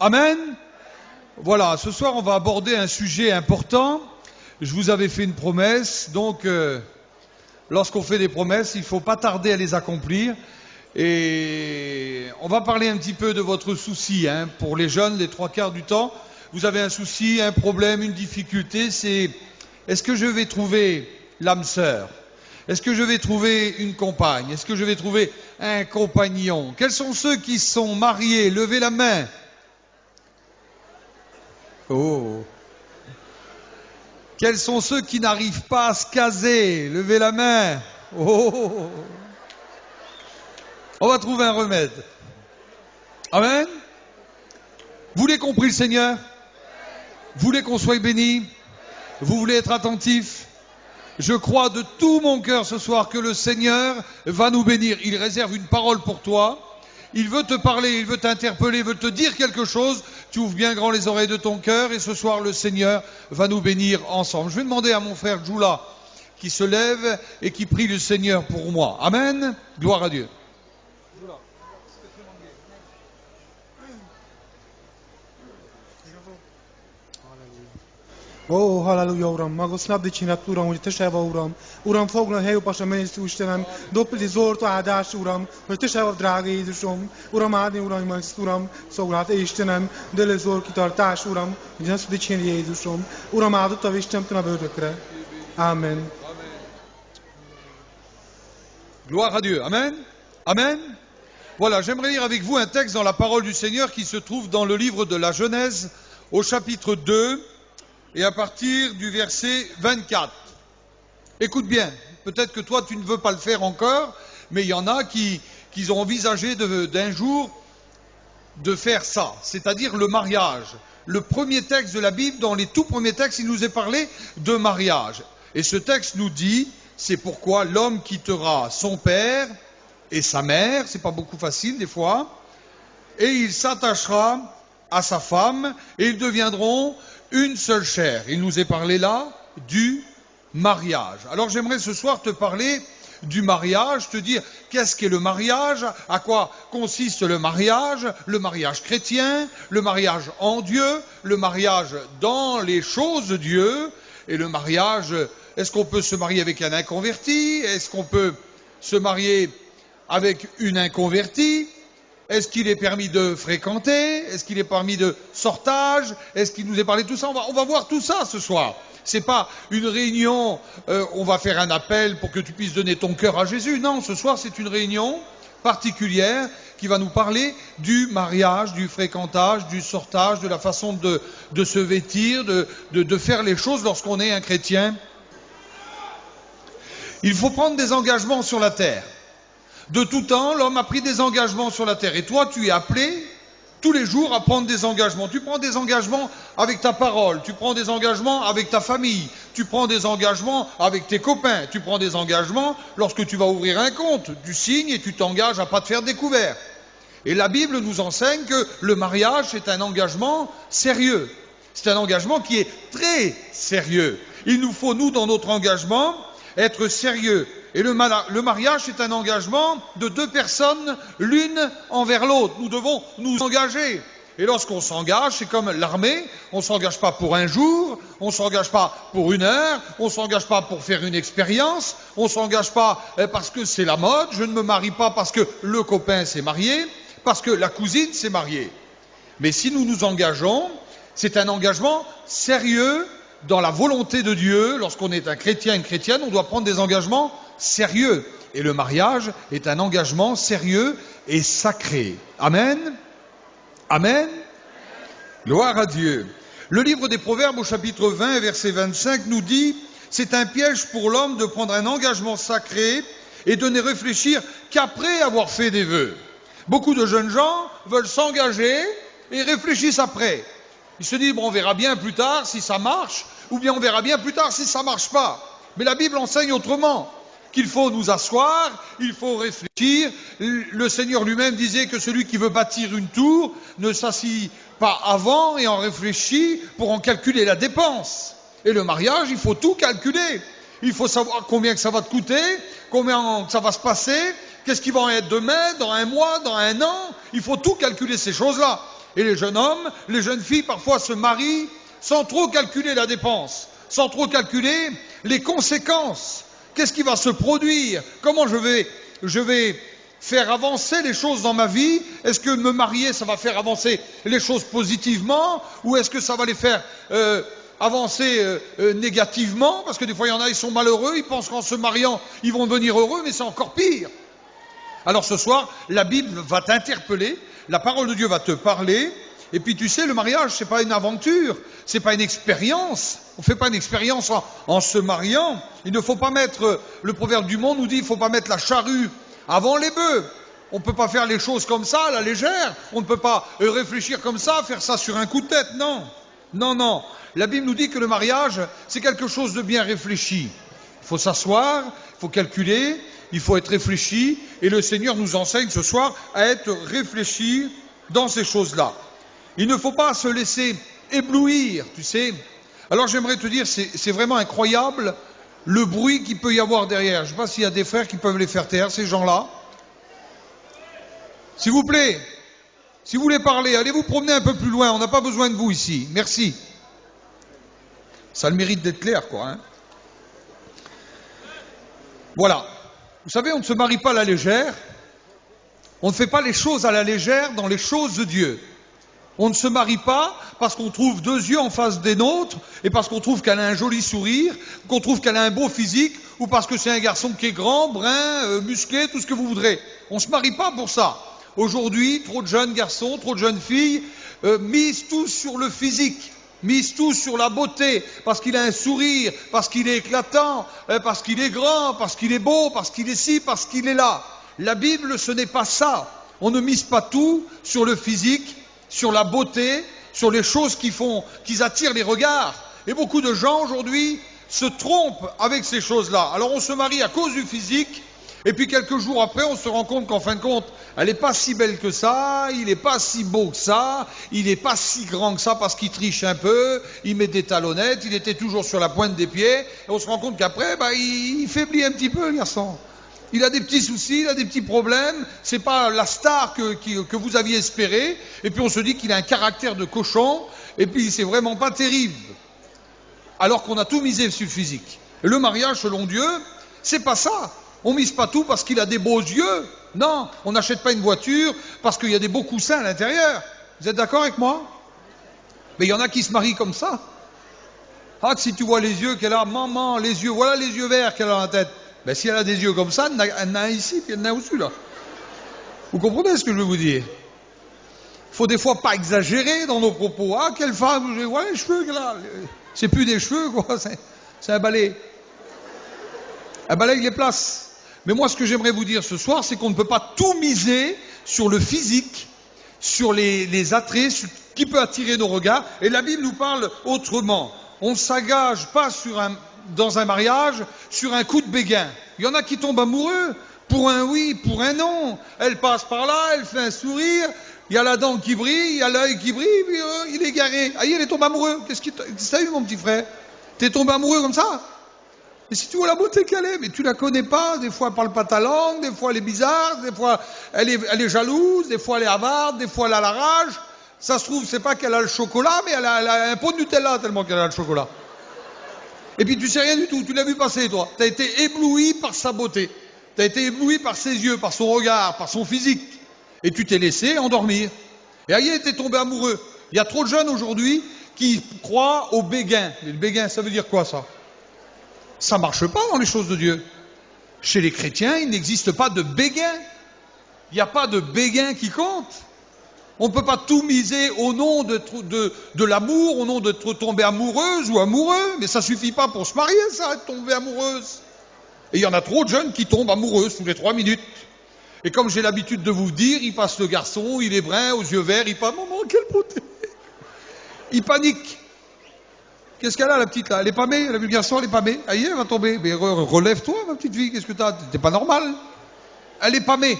Amen. Voilà, ce soir on va aborder un sujet important. Je vous avais fait une promesse, donc lorsqu'on fait des promesses, il ne faut pas tarder à les accomplir. Et on va parler un petit peu de votre souci, pour les jeunes, les 3/4 du temps. Vous avez un souci, un problème, une difficulté, c'est est-ce que je vais trouver l'âme sœur? Est-ce que je vais trouver une compagne? Est-ce que je vais trouver un compagnon? Quels sont ceux qui sont mariés? Levez la main. Oh. Quels sont ceux qui n'arrivent pas à se caser? Levez la main. Oh. On va trouver un remède. Amen. Vous voulez qu'on prie le Seigneur? Vous voulez qu'on soit béni? Vous voulez être attentif? Je crois de tout mon cœur ce soir que le Seigneur va nous bénir. Il réserve une parole pour toi. Il veut te parler, il veut t'interpeller, il veut te dire quelque chose. Tu ouvres bien grand les oreilles de ton cœur et ce soir le Seigneur va nous bénir ensemble. Je vais demander à mon frère Djoula qui se lève et qui prie le Seigneur pour moi. Amen. Gloire à Dieu. Ó, halleluja, Uram, magasztalak dicséret, Uram, hogy Te se vagy, Uram. Uram, foglal helyopasa mennyisztő Istenem, doppelti zord áldás, Uram, hogy Te se vagy, drága Jézusom. Uram, áldni, Uram, Uram, szolgált Istenem, dele zord kitartás, Uram, hogy ne szó dicsérni Jézusom. Uram, áldott a Istenem, a bőrökre. Amen. Gloire à Dieu. Amen. Amen. Voilà, j'aimerais lire avec vous un texte dans la parole du Seigneur qui se trouve dans le livre de la Genèse, au chapitre 2, et à partir du verset 24. Écoute bien, peut-être que toi tu ne veux pas le faire encore, mais il y en a qui ont envisagé d'un jour de faire ça, c'est-à-dire le mariage. Le premier texte de la Bible, dans les tout premiers textes, il nous est parlé de mariage. Et ce texte nous dit, c'est pourquoi l'homme quittera son père et sa mère, c'est pas beaucoup facile des fois, et il s'attachera à sa femme, et ils deviendront une seule chair. Il nous est parlé là du mariage. Alors j'aimerais ce soir te parler du mariage, te dire qu'est-ce qu'est le mariage, à quoi consiste le mariage chrétien, le mariage en Dieu, le mariage dans les choses de Dieu, et le mariage, est-ce qu'on peut se marier avec un inconverti? Est-ce qu'on peut se marier avec une inconvertie? Est-ce qu'il est permis de fréquenter? Est-ce qu'il est permis de sortage? Est-ce qu'il nous est parlé de tout ça? On va voir tout ça ce soir. C'est pas une réunion, on va faire un appel pour que tu puisses donner ton cœur à Jésus. Non, ce soir c'est une réunion particulière qui va nous parler du mariage, du fréquentage, du sortage, de la façon de se vêtir, de faire les choses lorsqu'on est un chrétien. Il faut prendre des engagements sur la terre. De tout temps, l'homme a pris des engagements sur la terre. Et toi, tu es appelé tous les jours à prendre des engagements. Tu prends des engagements avec ta parole, tu prends des engagements avec ta famille, tu prends des engagements avec tes copains, tu prends des engagements lorsque tu vas ouvrir un compte. Tu signes et tu t'engages à ne pas te faire découvert. Et la Bible nous enseigne que le mariage, c'est un engagement sérieux. C'est un engagement qui est très sérieux. Il nous faut, nous, dans notre engagement, être sérieux. Et le mariage, c'est un engagement de deux personnes, l'une envers l'autre. Nous devons nous engager. Et lorsqu'on s'engage, c'est comme l'armée, on ne s'engage pas pour un jour, on ne s'engage pas pour une heure, on ne s'engage pas pour faire une expérience, on ne s'engage pas parce que c'est la mode, je ne me marie pas parce que le copain s'est marié, parce que la cousine s'est mariée. Mais si nous nous engageons, c'est un engagement sérieux dans la volonté de Dieu. Lorsqu'on est un chrétien, une chrétienne, on doit prendre des engagements sérieux. Et le mariage est un engagement sérieux et sacré. Amen. Amen. Gloire à Dieu. Le livre des Proverbes au chapitre 20, verset 25 nous dit « C'est un piège pour l'homme de prendre un engagement sacré et de ne réfléchir qu'après avoir fait des vœux. » Beaucoup de jeunes gens veulent s'engager et réfléchissent après. Ils se disent, bon, on verra bien plus tard si ça marche, ou bien on verra bien plus tard si ça ne marche pas. Mais la Bible enseigne autrement, qu'il faut nous asseoir, il faut réfléchir. Le Seigneur lui-même disait que celui qui veut bâtir une tour ne s'assit pas avant et en réfléchit pour en calculer la dépense. Et le mariage, il faut tout calculer. Il faut savoir combien que ça va te coûter, combien ça va se passer, qu'est-ce qui va en être demain, dans un mois, dans un an. Il faut tout calculer ces choses-là. Et les jeunes hommes, les jeunes filles, parfois se marient sans trop calculer la dépense, sans trop calculer les conséquences. Qu'est-ce qui va se produire? Comment je vais faire avancer les choses dans ma vie? Est-ce que me marier, ça va faire avancer les choses positivement? Ou est-ce que ça va les faire avancer négativement? Parce que des fois, il y en a, ils sont malheureux, ils pensent qu'en se mariant, ils vont devenir heureux, mais c'est encore pire. Alors ce soir, la Bible va t'interpeller, la parole de Dieu va te parler. Et puis tu sais, le mariage, c'est pas une aventure, c'est pas une expérience. On fait pas une expérience en se mariant. Il ne faut pas mettre, le proverbe du monde nous dit, il faut pas mettre la charrue avant les bœufs. On ne peut pas faire les choses comme ça, à la légère. On ne peut pas réfléchir comme ça, faire ça sur un coup de tête. Non, non, non. La Bible nous dit que le mariage, c'est quelque chose de bien réfléchi. Il faut s'asseoir, il faut calculer, il faut être réfléchi. Et le Seigneur nous enseigne ce soir à être réfléchi dans ces choses-là. Il ne faut pas se laisser éblouir, tu sais. Alors j'aimerais te dire, c'est vraiment incroyable le bruit qu'il peut y avoir derrière. Je ne sais pas s'il y a des frères qui peuvent les faire taire, ces gens-là. S'il vous plaît, si vous voulez parler, allez vous promener un peu plus loin, on n'a pas besoin de vous ici. Merci. Ça a le mérite d'être clair, quoi. Hein. Voilà. Vous savez, on ne se marie pas à la légère. On ne fait pas les choses à la légère dans les choses de Dieu. On ne se marie pas parce qu'on trouve deux yeux en face des nôtres et parce qu'on trouve qu'elle a un joli sourire, qu'on trouve qu'elle a un beau physique ou parce que c'est un garçon qui est grand, brun, musclé, tout ce que vous voudrez. On ne se marie pas pour ça. Aujourd'hui, trop de jeunes garçons, trop de jeunes filles misent tous sur le physique, misent tous sur la beauté, parce qu'il a un sourire, parce qu'il est éclatant, parce qu'il est grand, parce qu'il est beau, parce qu'il est ci, parce qu'il est là. La Bible, ce n'est pas ça. On ne mise pas tout sur le physique, sur la beauté, sur les choses qui attirent les regards. Et beaucoup de gens aujourd'hui se trompent avec ces choses-là. Alors on se marie à cause du physique, et puis quelques jours après, on se rend compte qu'en fin de compte, elle n'est pas si belle que ça, il n'est pas si beau que ça, il n'est pas si grand que ça parce qu'il triche un peu, il met des talonnettes, il était toujours sur la pointe des pieds, et on se rend compte qu'après, il faiblit un petit peu, le garçon. Il a des petits soucis, il a des petits problèmes, c'est pas la star que vous aviez espéré, et puis on se dit qu'il a un caractère de cochon, et puis c'est vraiment pas terrible. Alors qu'on a tout misé sur le physique. Et le mariage, selon Dieu, c'est pas ça. On mise pas tout parce qu'il a des beaux yeux. Non, on n'achète pas une voiture parce qu'il y a des beaux coussins à l'intérieur. Vous êtes d'accord avec moi? Mais il y en a qui se marient comme ça. Ah, si tu vois les yeux qu'elle a, maman, les yeux, voilà les yeux verts qu'elle a dans la tête. Ben, si elle a des yeux comme ça, elle en a un ici, puis elle en a au-dessus, là. Vous comprenez ce que je veux vous dire? Il faut des fois pas exagérer dans nos propos. Ah, quelle femme, voilà les cheveux qu'elle a. C'est plus des cheveux, quoi, c'est un balai. Un balai, il les place. Mais moi, ce que j'aimerais vous dire ce soir, c'est qu'on ne peut pas tout miser sur le physique, sur les attraits, sur qui peut attirer nos regards. Et la Bible nous parle autrement. On ne s'engage pas dans un mariage sur un coup de béguin. Il y en a qui tombent amoureux pour un oui, pour un non. Elle passe par là, elle fait un sourire, il y a la dent qui brille, il y a l'œil qui brille, puis il est garé. Ah, elle est tombée amoureuse. Qu'est-ce que t'as eu, mon petit frère? T'es tombé amoureux comme ça? Et si tu vois la beauté qu'elle est, mais tu la connais pas, des fois elle parle pas ta langue, des fois elle est bizarre, des fois elle est jalouse, des fois elle est avarde, des fois elle a la rage. Ça se trouve, c'est pas qu'elle a le chocolat, mais elle a un pot de Nutella tellement qu'elle a le chocolat. Et puis tu sais rien du tout, tu l'as vu passer toi. Tu as été ébloui par sa beauté, tu as été ébloui par ses yeux, par son regard, par son physique. Et tu t'es laissé endormir. Et aïe, t'es tombé amoureux. Il y a trop de jeunes aujourd'hui qui croient au béguin. Mais le béguin, ça veut dire quoi ça? Ça ne marche pas dans les choses de Dieu. Chez les chrétiens, il n'existe pas de béguin. Il n'y a pas de béguin qui compte. On ne peut pas tout miser au nom de l'amour, au nom de tomber amoureuse ou amoureux. Mais ça ne suffit pas pour se marier, ça, de tomber amoureuse. Et il y en a trop de jeunes qui tombent amoureuses tous les 3 minutes. Et comme j'ai l'habitude de vous dire, il passe le garçon, il est brun, aux yeux verts, il passe, maman, quelle beauté. Il panique. Qu'est-ce qu'elle a, la petite, là? Elle est pâmée, elle a vu le garçon, elle est pâmée. Aïe, elle va tomber. Mais relève-toi, ma petite fille, qu'est-ce que t'as? T'es pas normal. Elle est pâmée.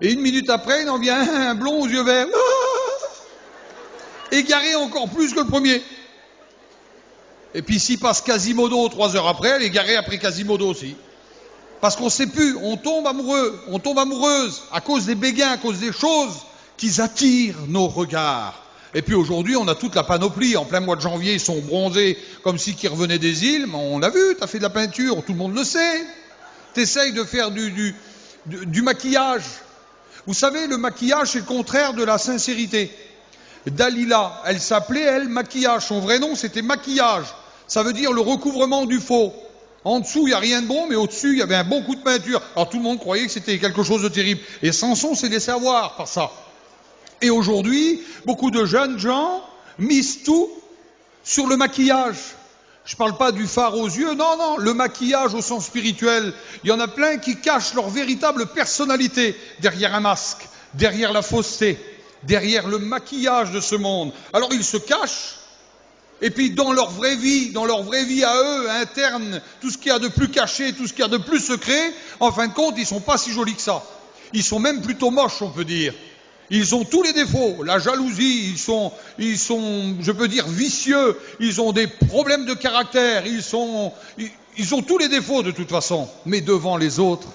Et 1 minute après, il en vient un blond aux yeux verts. Égaré encore plus que le premier. Et puis s'il passe Quasimodo 3 heures après, elle est égarée après Quasimodo aussi. Parce qu'on ne sait plus, on tombe amoureux, on tombe amoureuse à cause des béguins, à cause des choses qu'ils attirent nos regards. Et puis aujourd'hui, on a toute la panoplie. En plein mois de janvier, ils sont bronzés comme si qu'ils revenaient des îles. Mais on l'a vu, tu as fait de la peinture, tout le monde le sait. Tu essayes de faire du maquillage. Vous savez, le maquillage, c'est le contraire de la sincérité. Dalila, elle s'appelait, elle, maquillage. Son vrai nom, c'était maquillage. Ça veut dire le recouvrement du faux. En dessous, il n'y a rien de bon, mais au-dessus, il y avait un bon coup de peinture. Alors tout le monde croyait que c'était quelque chose de terrible. Et Samson s'est laissé avoir par ça. Et aujourd'hui, beaucoup de jeunes gens misent tout sur le maquillage. Je ne parle pas du fard aux yeux, non, le maquillage au sens spirituel. Il y en a plein qui cachent leur véritable personnalité derrière un masque, derrière la fausseté, derrière le maquillage de ce monde. Alors ils se cachent. Et puis dans leur vraie vie à eux, interne, tout ce qu'il y a de plus caché, tout ce qu'il y a de plus secret, en fin de compte, ils sont pas si jolis que ça. Ils sont même plutôt moches, on peut dire. Ils ont tous les défauts, la jalousie, ils sont, je peux dire, vicieux, ils ont des problèmes de caractère, ils ont tous les défauts de toute façon. Mais devant les autres,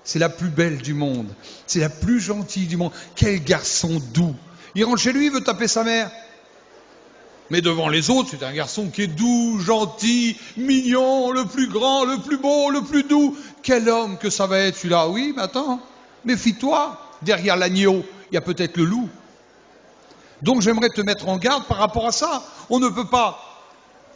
c'est la plus belle du monde, c'est la plus gentille du monde. Quel garçon doux. Il rentre chez lui, il veut taper sa mère. Mais devant les autres, c'est un garçon qui est doux, gentil, mignon, le plus grand, le plus beau, le plus doux. Quel homme que ça va être celui-là. Oui, mais attends, méfie-toi. Derrière l'agneau, il y a peut-être le loup. Donc j'aimerais te mettre en garde par rapport à ça. On ne peut pas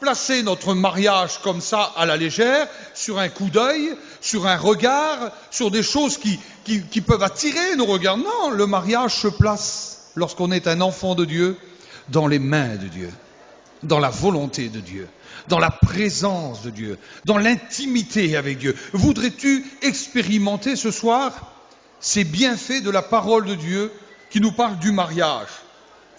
placer notre mariage comme ça à la légère, sur un coup d'œil, sur un regard, sur des choses qui peuvent attirer nos regards. Non, le mariage se place, lorsqu'on est un enfant de Dieu, dans les mains de Dieu, dans la volonté de Dieu, dans la présence de Dieu, dans l'intimité avec Dieu. Voudrais-tu expérimenter ce soir ces bienfaits de la parole de Dieu qui nous parle du mariage?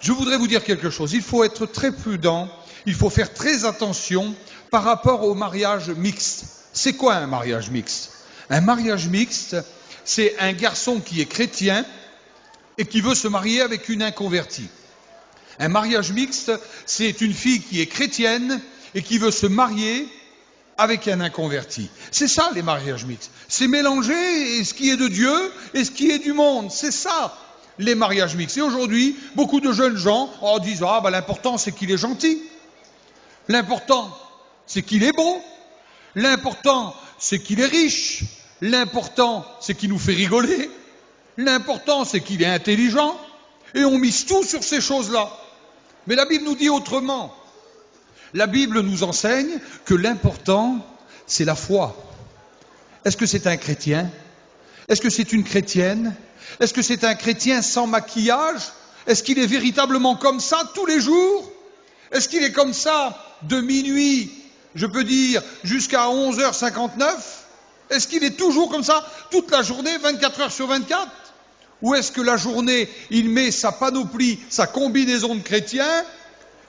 Je voudrais vous dire quelque chose. Il faut être très prudent, il faut faire très attention par rapport au mariage mixte. C'est quoi un mariage mixte? Un mariage mixte, c'est un garçon qui est chrétien et qui veut se marier avec une inconvertie. Un mariage mixte, c'est une fille qui est chrétienne et qui veut se marier avec un inconverti. C'est ça les mariages mixtes. C'est mélanger ce qui est de Dieu et ce qui est du monde. C'est ça les mariages mixtes. Et aujourd'hui, beaucoup de jeunes gens disent l'important c'est qu'il est gentil. L'important c'est qu'il est beau. L'important c'est qu'il est riche. L'important c'est qu'il nous fait rigoler. L'important c'est qu'il est intelligent. Et on mise tout sur ces choses-là. Mais la Bible nous dit autrement. La Bible nous enseigne que l'important, c'est la foi. Est-ce que c'est un chrétien? Est-ce que c'est une chrétienne? Est-ce que c'est un chrétien sans maquillage? Est-ce qu'il est véritablement comme ça tous les jours? Est-ce qu'il est comme ça de minuit, je peux dire, jusqu'à 11h59? Est-ce qu'il est toujours comme ça toute la journée, 24 heures sur 24? Ou est-ce que la journée, il met sa panoplie, sa combinaison de chrétien,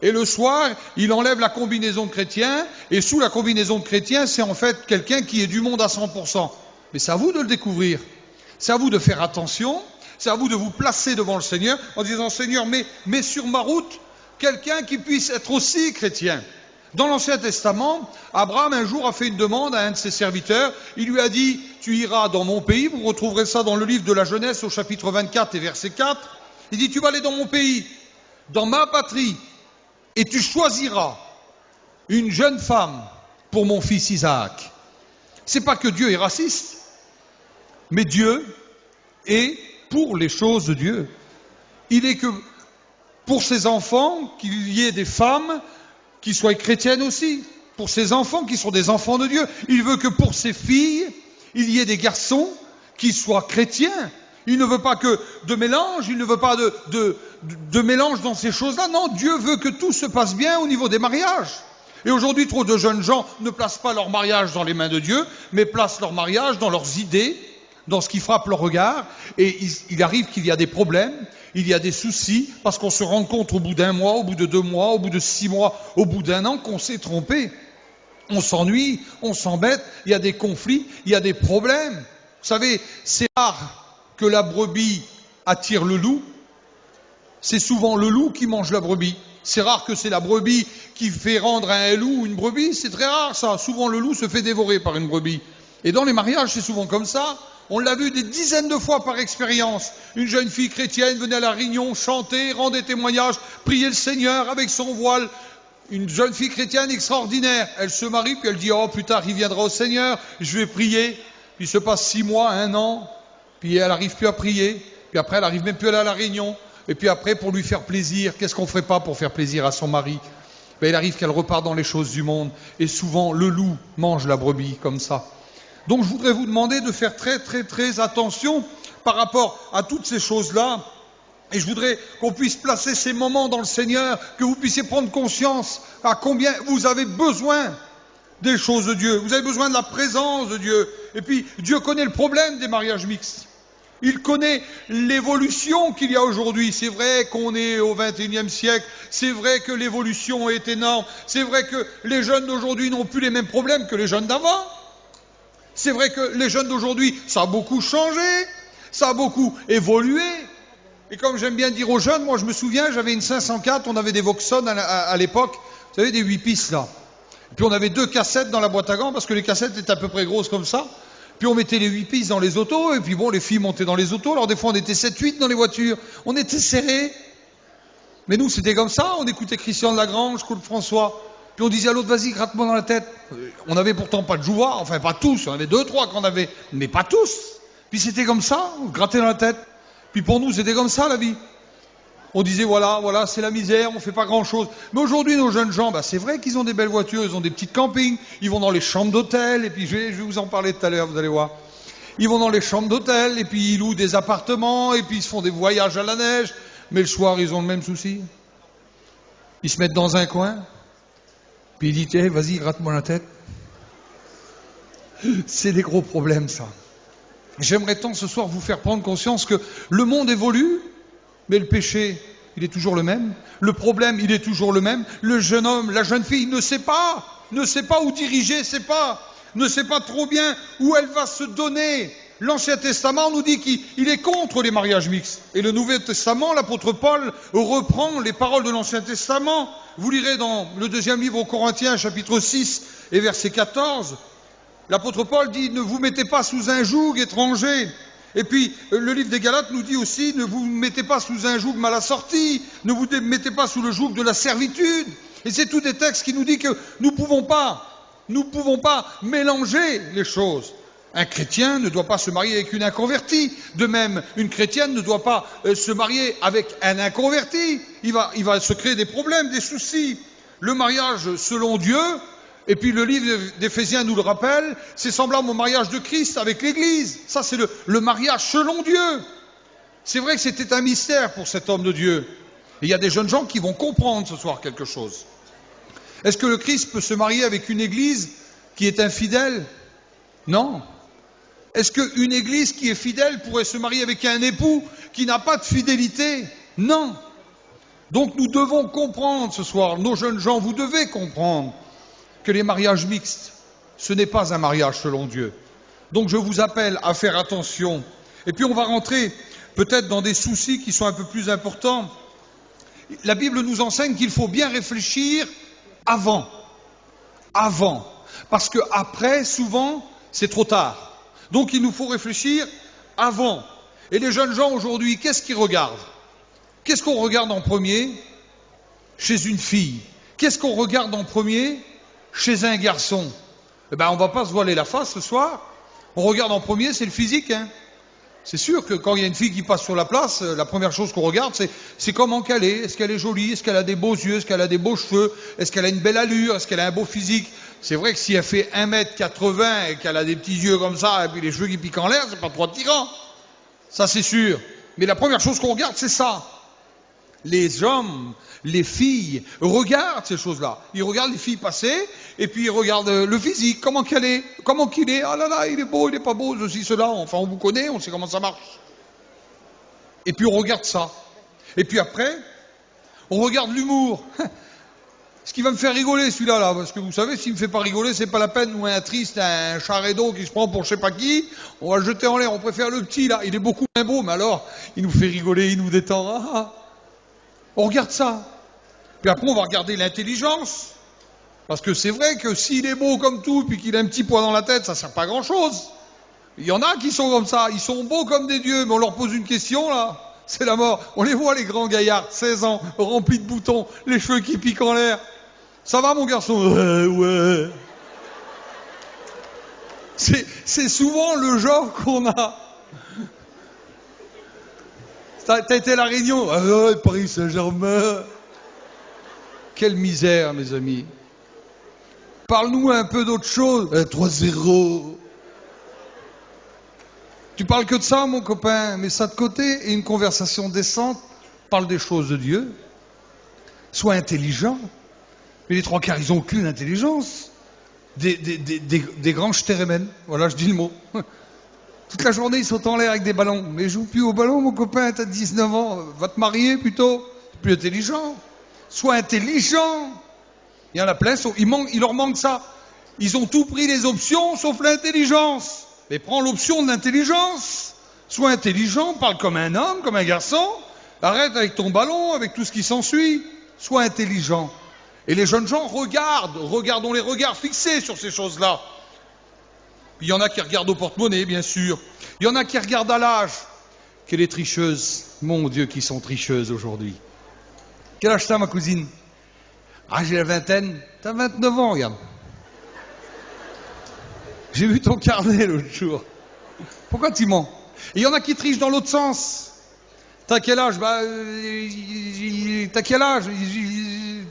et le soir, il enlève la combinaison de chrétien, et sous la combinaison de chrétien, c'est en fait quelqu'un qui est du monde à 100%. Mais c'est à vous de le découvrir. C'est à vous de faire attention. C'est à vous de vous placer devant le Seigneur en disant, Seigneur, mets sur ma route quelqu'un qui puisse être aussi chrétien. Dans l'Ancien Testament, Abraham un jour a fait une demande à un de ses serviteurs. Il lui a dit, tu iras dans mon pays. Vous retrouverez ça dans le livre de la Genèse au chapitre 24 et verset 4. Il dit, tu vas aller dans mon pays, dans ma patrie, et tu choisiras une jeune femme pour mon fils Isaac. C'est pas que Dieu est raciste, mais Dieu est pour les choses de Dieu. Il est que pour ses enfants, qu'il y ait des femmes qui soient chrétiennes aussi, pour ses enfants qui sont des enfants de Dieu. Il veut que pour ses filles, il y ait des garçons qui soient chrétiens. Il ne veut pas que de mélange, il ne veut pas de mélange dans ces choses-là. Non, Dieu veut que tout se passe bien au niveau des mariages. Et aujourd'hui, trop de jeunes gens ne placent pas leur mariage dans les mains de Dieu, mais placent leur mariage dans leurs idées, dans ce qui frappe leur regard. Et il arrive qu'il y a des problèmes, il y a des soucis, parce qu'on se rend compte au bout d'un mois, au bout de 2 mois, au bout de 6 mois, au bout d'1 an qu'on s'est trompé. On s'ennuie, on s'embête, il y a des conflits, il y a des problèmes. Vous savez, c'est rare que la brebis attire le loup. C'est souvent le loup qui mange la brebis. C'est rare que c'est la brebis qui fait rendre à un loup une brebis. C'est très rare ça. Souvent le loup se fait dévorer par une brebis. Et dans les mariages, c'est souvent comme ça. On l'a vu des dizaines de fois par expérience. Une jeune fille chrétienne venait à la réunion, chanter, rendre des témoignages, prier le Seigneur avec son voile. Une jeune fille chrétienne extraordinaire. Elle se marie, puis elle dit, oh, plus tard, il viendra au Seigneur, je vais prier. Puis il se passe 6 mois, 1 an, puis elle n'arrive plus à prier. Puis après, elle n'arrive même plus à aller à la réunion. Et puis après, pour lui faire plaisir, qu'est-ce qu'on ne ferait pas pour faire plaisir à son mari? Ben, il arrive qu'elle repart dans les choses du monde. Et souvent, le loup mange la brebis, comme ça. Donc je voudrais vous demander de faire très très très attention par rapport à toutes ces choses-là. Et je voudrais qu'on puisse placer ces moments dans le Seigneur, que vous puissiez prendre conscience à combien vous avez besoin des choses de Dieu. Vous avez besoin de la présence de Dieu. Et puis Dieu connaît le problème des mariages mixtes. Il connaît l'évolution qu'il y a aujourd'hui. C'est vrai qu'on est au XXIe siècle. C'est vrai que l'évolution est énorme. C'est vrai que les jeunes d'aujourd'hui n'ont plus les mêmes problèmes que les jeunes d'avant. C'est vrai que les jeunes d'aujourd'hui, ça a beaucoup changé, ça a beaucoup évolué. Et comme j'aime bien dire aux jeunes, moi je me souviens, j'avais une 504, on avait des Voxon à l'époque, vous savez, des 8 pistes là. Et puis on avait 2 cassettes dans la boîte à gants, parce que les cassettes étaient à peu près grosses comme ça. Puis on mettait les 8 pistes dans les autos, et puis bon, les filles montaient dans les autos, alors des fois on était 7-8 dans les voitures. On était serrés. Mais nous, c'était comme ça, on écoutait Christian de Lagrange, Claude François. Puis on disait à l'autre, vas-y, gratte-moi dans la tête. On n'avait pourtant pas de joueurs, enfin pas tous, il y en avait 2-3 qu'on avait, mais pas tous. Puis c'était comme ça, on grattait dans la tête. Puis pour nous, c'était comme ça la vie. On disait, voilà, c'est la misère, on fait pas grand-chose. Mais aujourd'hui, nos jeunes gens, bah, c'est vrai qu'ils ont des belles voitures, ils ont des petites campings, ils vont dans les chambres d'hôtel, et puis je vais vous en parler tout à l'heure, vous allez voir. Ils vont dans les chambres d'hôtel, et puis ils louent des appartements, et puis ils se font des voyages à la neige. Mais le soir, ils ont le même souci. Ils se mettent dans un coin, puis ils disent, hey, vas-y, gratte-moi la tête. C'est des gros problèmes, ça. J'aimerais tant ce soir vous faire prendre conscience que le monde évolue, mais le péché, il est toujours le même. Le problème, il est toujours le même. Le jeune homme, la jeune fille ne sait pas où diriger, ne sait pas trop bien où elle va se donner. L'Ancien Testament nous dit qu'il est contre les mariages mixtes. Et le Nouveau Testament, l'apôtre Paul reprend les paroles de l'Ancien Testament. Vous lirez dans le 2e livre aux Corinthiens, chapitre 6 et verset 14. L'apôtre Paul dit, ne vous mettez pas sous un joug étranger. Et puis, le livre des Galates nous dit aussi, ne vous mettez pas sous un joug mal assorti, ne vous mettez pas sous le joug de la servitude. Et c'est tous des textes qui nous disent que nous ne pouvons pas mélanger les choses. Un chrétien ne doit pas se marier avec une inconvertie. De même, une chrétienne ne doit pas se marier avec un inconverti. Il va se créer des problèmes, des soucis. Le mariage selon Dieu, et puis le livre d'Éphésiens nous le rappelle, c'est semblable au mariage de Christ avec l'Église. Ça, c'est le mariage selon Dieu. C'est vrai que c'était un mystère pour cet homme de Dieu. Et il y a des jeunes gens qui vont comprendre ce soir quelque chose. Est-ce que le Christ peut se marier avec une Église qui est infidèle? Non. Est-ce qu'une Église qui est fidèle pourrait se marier avec un époux qui n'a pas de fidélité? Non. Donc nous devons comprendre ce soir, nos jeunes gens, vous devez comprendre que les mariages mixtes, ce n'est pas un mariage selon Dieu. Donc je vous appelle à faire attention. Et puis on va rentrer peut-être dans des soucis qui sont un peu plus importants. La Bible nous enseigne qu'il faut bien réfléchir avant. Parce que après, souvent, c'est trop tard. Donc il nous faut réfléchir avant. Et les jeunes gens aujourd'hui, qu'est-ce qu'ils regardent? Qu'est-ce qu'on regarde en premier chez une fille? Qu'est-ce qu'on regarde en premier chez un garçon? Eh ben, on ne va pas se voiler la face ce soir. On regarde en premier, c'est le physique. Hein. C'est sûr que quand il y a une fille qui passe sur la place, la première chose qu'on regarde, c'est comment qu'elle est. Est-ce qu'elle est jolie? Est-ce qu'elle a des beaux yeux? Est-ce qu'elle a des beaux cheveux? Est-ce qu'elle a une belle allure? Est-ce qu'elle a un beau physique? C'est vrai que si elle fait 1m80 et qu'elle a des petits yeux comme ça, et puis les cheveux qui piquent en l'air, c'est pas trop attirant. Ça, c'est sûr. Mais la première chose qu'on regarde, c'est ça. Les hommes, les filles regardent ces choses-là. Ils regardent les filles passer, et puis ils regardent le physique, comment qu'il est, ah là là, il est beau, il n'est pas beau, ceci, cela, enfin on vous connaît, on sait comment ça marche. Et puis on regarde ça. Et puis après, on regarde l'humour. Ce qui va me faire rigoler celui-là, là, parce que vous savez, s'il ne me fait pas rigoler, c'est pas la peine, ou un triste, un charredo qui se prend pour je sais pas qui, on va le jeter en l'air, on préfère le petit, là, il est beaucoup moins beau, mais alors, il nous fait rigoler, il nous détend, On regarde ça. Puis après, on va regarder l'intelligence. Parce que c'est vrai que s'il est beau comme tout, puis qu'il a un petit poids dans la tête, ça ne sert pas à grand-chose. Il y en a qui sont comme ça, ils sont beaux comme des dieux, mais on leur pose une question, là, c'est la mort. On les voit, les grands gaillards, 16 ans, remplis de boutons, les cheveux qui piquent en l'air. Ça va, mon garçon? Ouais. C'est souvent le genre qu'on a. T'as été à la Réunion? Ah ouais, Paris Saint-Germain. Quelle misère, mes amis. Parle-nous un peu d'autre chose. 3-0. Tu parles que de ça, mon copain, mets ça de côté et une conversation décente, parle des choses de Dieu. Sois intelligent. Mais les trois quarts, ils n'ont aucune intelligence. Des grands ch'térémènes. Voilà, je dis le mot. Toute la journée, ils sont en l'air avec des ballons. Mais joue plus au ballon, mon copain, t'as 19 ans. Va te marier plutôt. C'est plus intelligent. Sois intelligent. Il y en a plein, il leur manque ça. Ils ont tout pris les options, sauf l'intelligence. Mais prends l'option de l'intelligence. Sois intelligent, parle comme un homme, comme un garçon. Arrête avec ton ballon, avec tout ce qui s'ensuit. Sois intelligent. Et les jeunes gens regardons les regards fixés sur ces choses-là. Il y en a qui regardent au porte-monnaie, bien sûr. Il y en a qui regardent à l'âge. Quelle est tricheuse. Mon Dieu, qui sont tricheuses aujourd'hui. Quel âge t'as, ma cousine? Ah, j'ai la vingtaine. T'as 29 ans, regarde. J'ai vu ton carnet l'autre jour. Pourquoi tu mens? Et il y en a qui trichent dans l'autre sens. T'as quel âge? T'as quel âge?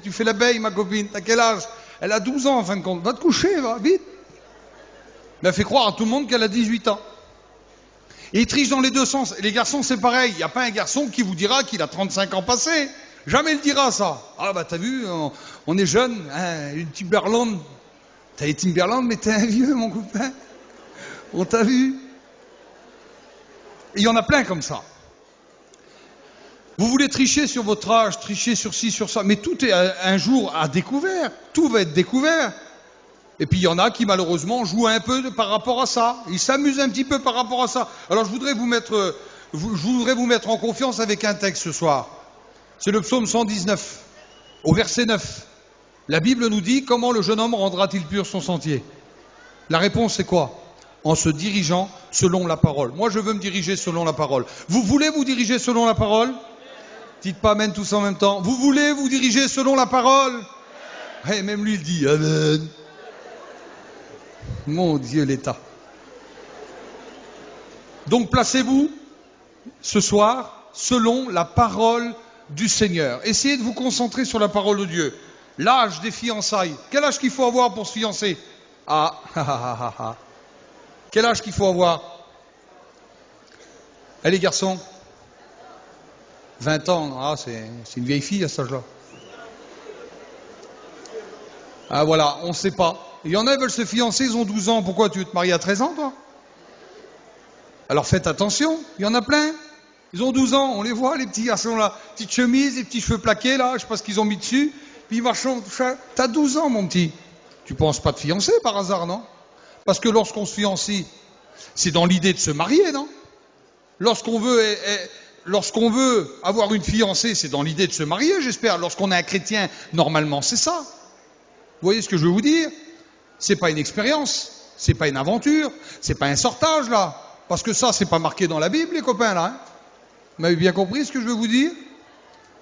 Tu fais l'abeille, ma copine. T'as quel âge? Elle a 12 ans, en fin de compte. Va te coucher, va, vite. Elle a fait croire à tout le monde qu'elle a 18 ans. Et ils trichent dans les deux sens. Et les garçons, c'est pareil. Il n'y a pas un garçon qui vous dira qu'il a 35 ans passés. Jamais il dira ça. Ah bah t'as vu, on est jeunes, hein, une Timberland. T'as les Timberland, mais t'es un vieux, mon copain. On t'a vu. Et il y en a plein comme ça. Vous voulez tricher sur votre âge, tricher sur ci, sur ça, mais tout est un jour à découvert. Tout va être découvert. Et puis il y en a qui malheureusement jouent un peu par rapport à ça. Ils s'amusent un petit peu par rapport à ça. Alors je voudrais vous mettre en confiance avec un texte ce soir. C'est le psaume 119, au verset 9. La Bible nous dit, comment le jeune homme rendra-t-il pur son sentier? La réponse c'est quoi? En se dirigeant selon la parole. Moi je veux me diriger selon la parole. Vous voulez vous diriger selon la parole? Dites pas amen tous en même temps. Vous voulez vous diriger selon la parole? Hey, même lui il dit amen. Mon Dieu, l'État. Donc placez-vous ce soir selon la parole du Seigneur. Essayez de vous concentrer sur la parole de Dieu. L'âge des fiançailles. Quel âge qu'il faut avoir pour se fiancer? Quel âge qu'il faut avoir? Allez, garçons. 20 ans. Ah, c'est une vieille fille à cet âge-là. Ah, voilà, on ne sait pas. Il y en a qui veulent se fiancer, ils ont 12 ans. Pourquoi tu veux te marier à 13 ans, toi? Alors faites attention, il y en a plein. Ils ont 12 ans, on les voit, les petits garçons là. Petite chemise, les petits cheveux plaqués là, je sais pas ce qu'ils ont mis dessus. Puis ils marchent, t'as 12 ans, mon petit. Tu penses pas te fiancer par hasard, non? Parce que lorsqu'on se fiancie, c'est dans l'idée de se marier, non? Lorsqu'on veut avoir une fiancée, c'est dans l'idée de se marier, j'espère. Lorsqu'on est un chrétien, normalement, c'est ça. Vous voyez ce que je veux vous dire? C'est pas une expérience, c'est pas une aventure, c'est pas un sortage là. Parce que ça, c'est pas marqué dans la Bible, les copains là. Hein, vous m'avez bien compris ce que je veux vous dire?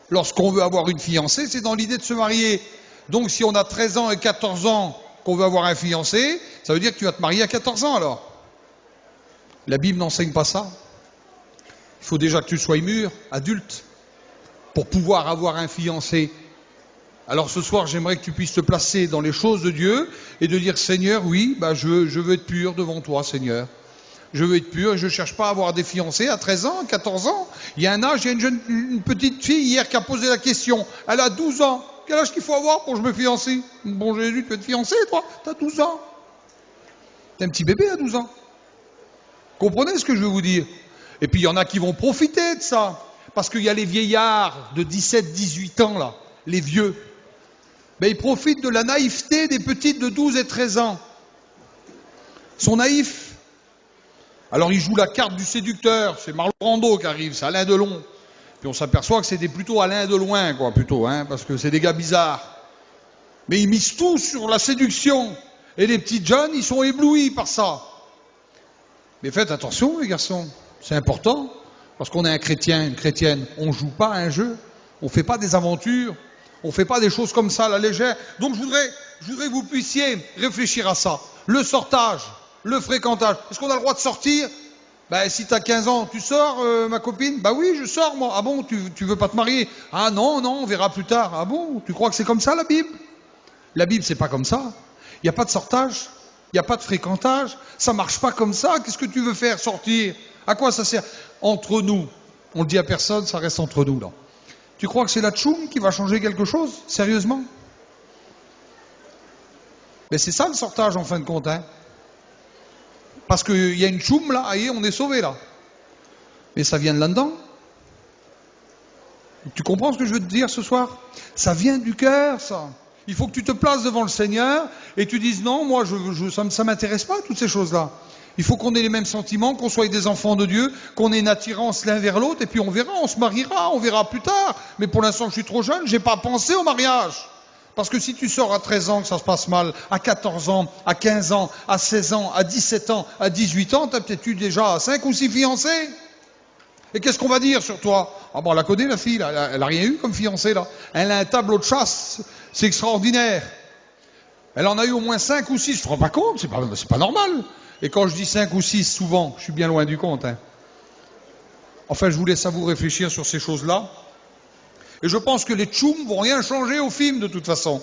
Lorsqu'on veut avoir une fiancée, c'est dans l'idée de se marier. Donc si on a 13 ans et 14 ans qu'on veut avoir un fiancé, ça veut dire que tu vas te marier à 14 ans alors. La Bible n'enseigne pas ça. Il faut déjà que tu sois mûr, adulte, pour pouvoir avoir un fiancé. Alors ce soir, j'aimerais que tu puisses te placer dans les choses de Dieu et de dire, Seigneur, oui, je veux être pur devant toi, Seigneur. Je veux être pur et je ne cherche pas à avoir des fiancés à 13 ans, 14 ans. Il y a un âge, il y a une petite fille hier qui a posé la question. Elle a 12 ans. Quel âge qu'il faut avoir pour que je me fiancer? Bon Jésus, tu veux te fiancer, toi? T'as 12 ans. T'es un petit bébé à 12 ans. Comprenez ce que je veux vous dire? Et puis il y en a qui vont profiter de ça. Parce qu'il y a les vieillards de 17, 18 ans, là, les vieux. Ben, ils profitent de la naïveté des petites de 12 et 13 ans. Ils sont naïfs. Alors ils jouent la carte du séducteur. C'est Marlon Brando qui arrive, c'est Alain Delon. Puis on s'aperçoit que c'était plutôt Alain de loin, quoi, plutôt, hein, parce que c'est des gars bizarres. Mais ils misent tout sur la séduction. Et les petits jeunes, ils sont éblouis par ça. Mais faites attention, les garçons, c'est important, parce qu'on est un chrétien, une chrétienne, on ne joue pas à un jeu, on ne fait pas des aventures, on ne fait pas des choses comme ça à la légère. Donc je voudrais que vous puissiez réfléchir à ça. Le sortage, le fréquentage. Est-ce qu'on a le droit de sortir? Ben, si tu as 15 ans, tu sors, ma copine? Bah oui, je sors, moi. Ah bon, tu veux pas te marier? Ah non, on verra plus tard. Ah bon, tu crois que c'est comme ça, la Bible? La Bible, c'est pas comme ça. Il n'y a pas de sortage, il n'y a pas de fréquentage. Ça marche pas comme ça. Qu'est-ce que tu veux faire, sortir? À quoi ça sert? Entre nous. On le dit à personne, ça reste entre nous, là. Tu crois que c'est la tchoum qui va changer quelque chose? Sérieusement? Mais c'est ça le sortage, en fin de compte, hein. Parce qu'il y a une tchoum là, allez, on est sauvé là. Mais ça vient de là-dedans. Tu comprends ce que je veux te dire ce soir? Ça vient du cœur, ça. Il faut que tu te places devant le Seigneur et tu dises non, moi ça m'intéresse pas toutes ces choses-là. Il faut qu'on ait les mêmes sentiments, qu'on soit des enfants de Dieu, qu'on ait une attirance l'un vers l'autre et puis on verra, on se mariera, on verra plus tard. Mais pour l'instant je suis trop jeune, j'ai pas pensé au mariage. Parce que si tu sors à 13 ans que ça se passe mal, à 14 ans, à 15 ans, à 16 ans, à 17 ans, à 18 ans, tu as peut-être eu déjà 5 ou 6 fiancés. Et qu'est-ce qu'on va dire sur toi? Ah bon, on la connaît la fille, là. Elle a rien eu comme fiancée là. Elle a un tableau de chasse, c'est extraordinaire. Elle en a eu au moins 5 ou 6, je ne me rends pas compte, c'est pas normal. Et quand je dis 5 ou 6, souvent, je suis bien loin du compte. Hein. Enfin, je vous laisse à vous réfléchir sur ces choses-là. Et je pense que les tchoums vont rien changer au film de toute façon.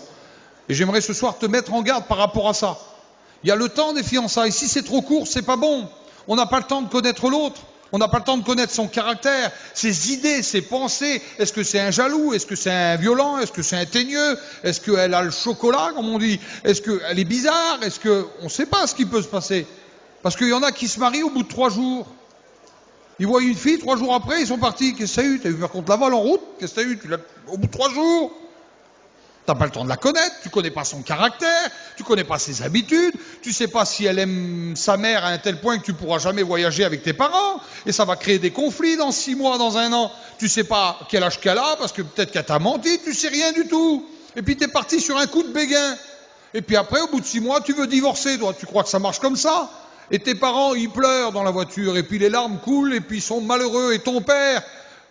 Et j'aimerais ce soir te mettre en garde par rapport à ça. Il y a le temps des fiançailles. Si c'est trop court, c'est pas bon. On n'a pas le temps de connaître l'autre. On n'a pas le temps de connaître son caractère, ses idées, ses pensées. Est-ce que c'est un jaloux? Est-ce que c'est un violent? Est-ce que c'est un teigneux? Est-ce qu'elle a le chocolat, comme on dit? Est-ce qu'elle est bizarre? Est-ce que... On ne sait pas ce qui peut se passer. Parce qu'il y en a qui se marient au bout de 3 jours. Ils voient une fille, 3 jours après, ils sont partis. Qu'est-ce que t'as eu? T'as eu par contre Laval en route? Qu'est-ce que t'as eu? Au bout de 3 jours. T'as pas le temps de la connaître, tu connais pas son caractère, tu connais pas ses habitudes, tu sais pas si elle aime sa mère à un tel point que tu pourras jamais voyager avec tes parents, et ça va créer des conflits dans 6 mois, dans 1 an. Tu sais pas quel âge qu'elle a, parce que peut-être qu'elle t'a menti, tu sais rien du tout. Et puis t'es parti sur un coup de béguin. Et puis après, au bout de 6 mois, tu veux divorcer, toi. Tu crois que ça marche comme ça? Et tes parents, ils pleurent dans la voiture, et puis les larmes coulent, et puis ils sont malheureux, et ton père